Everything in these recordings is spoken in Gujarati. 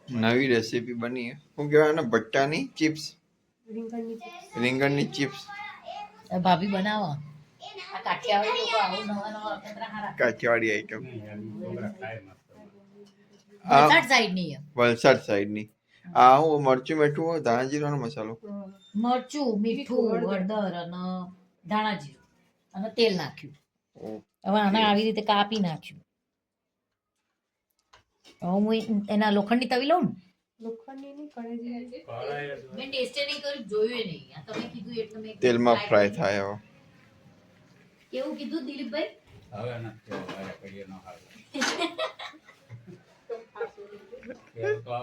નવી રેસીપી બની શું કહેવાય ને ભટ્ટાની ચિપ્સ રીંગણની ચિપ્સ ભાભી બનાવો આ કાઠિયાવાડી લોકો આવું નવા નવા અખતરા હારા કાઠિયાવાડી આઈટમ વલસાડ સાઈડની વલસાડ સાઈડની આ હું મરચું મીઠું ધાણા જીરાનો મસાલો મરચું મીઠું હળદર અને ધાણા જીરું અને તેલ નાખ્યું હવે આને આવી રીતે કાપી નાખ્યું હવે હું એના લોખંડની તવી લઉં ને મેં ટેસ્ટે નહીં કર્યું જોયું નહીં આ તમે કીધું એટલે મેં તેલમાં ફ્રાય થાય હવે કેવું કીધું દિલીપભાઈ હવે નથી કરીએ ન હાલ તો આ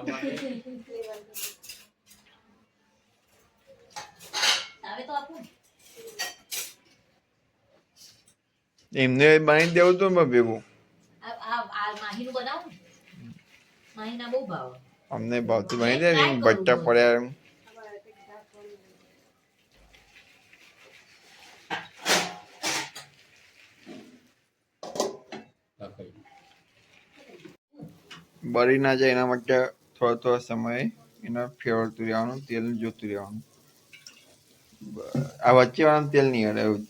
આવે તો આપું એમને બનાવી દેવું તો મેં ભેગું આ માહીનું બનાવું માહીના બહુ ભાવ અમને ભાવતું બનાવી દે ને ભટ્ટા પડ્યા એમ બળી ના જાય એના માટે થોડો થોડો સમય એના ફેરવતું રહેવાનું તેલ જોતું રહેવાનું આ વચ્ચે વાળાનું તેલ નહીં અડે એવું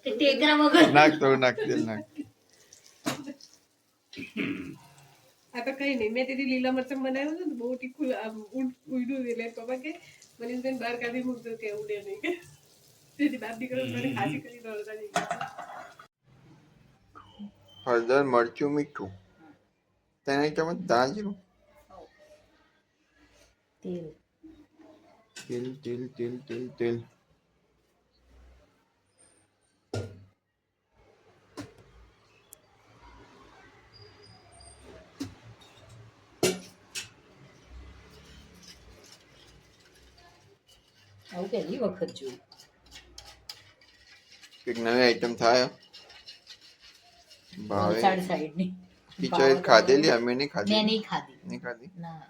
ટેકરા વગર નાખ તો નાખ તેલ નાખ આ તો કઈ નહીં મેં તેથી લીલા મરચમ બનાવ્યું છે ને બહુ તીખું ઉડ્યું એટલે પપ્પા કે મનીષબેન બહાર કાઢી મૂકતો કે ઉડે નહીં કે તેથી બાપ દીકરો મને ખાસી કરી દોડતા નહીં હળદર મરચું મીઠું તેના ચમચ ધાણા જીરું તેલ તેલ તેલ તેલ તેલ તેલ આવું પહેલી વખત જોયું એક નવી આઈટમ થાય ભાવે વલસાડ સાઈડની ટીચરે ખાધેલી અમે નહીં ખાધી મેં નહીં ખાધી નહીં ખાધી ના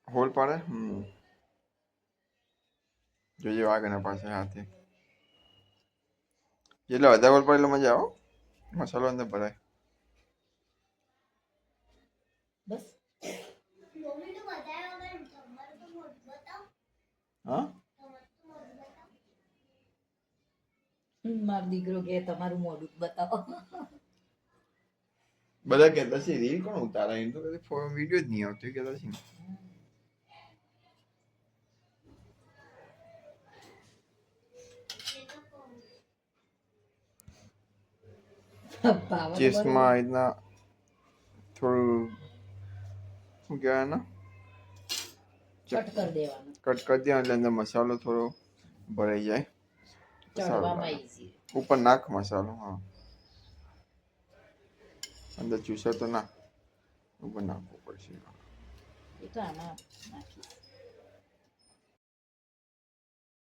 હોલ પાડે જોજે વાગના પાસે હાથે એટલે વધારે હોલ પડે એટલે મજા આવો મસાલો અંદર ભરાય બસ હા મારો દીકરો કે તમારું મોઢું બતાવો બધા કહેતા છે રીલ કોણ ઉતારે એમ તો કદી વિડીયો જ નહીં આવતો કહેતા છે ચીઝમાં આ રીતના થોડું શું કહેવાય ને કટ કરી દેવાનું કટ કરી દે એટલે અંદર મસાલો થોડો ભરાઈ જાય ચડવામાં ઈઝી ઉપર નાખ મસાલો હા અંદર ચૂસો તો ના ઉપર નાખવો પડશે એ તો આમાં નાખીશ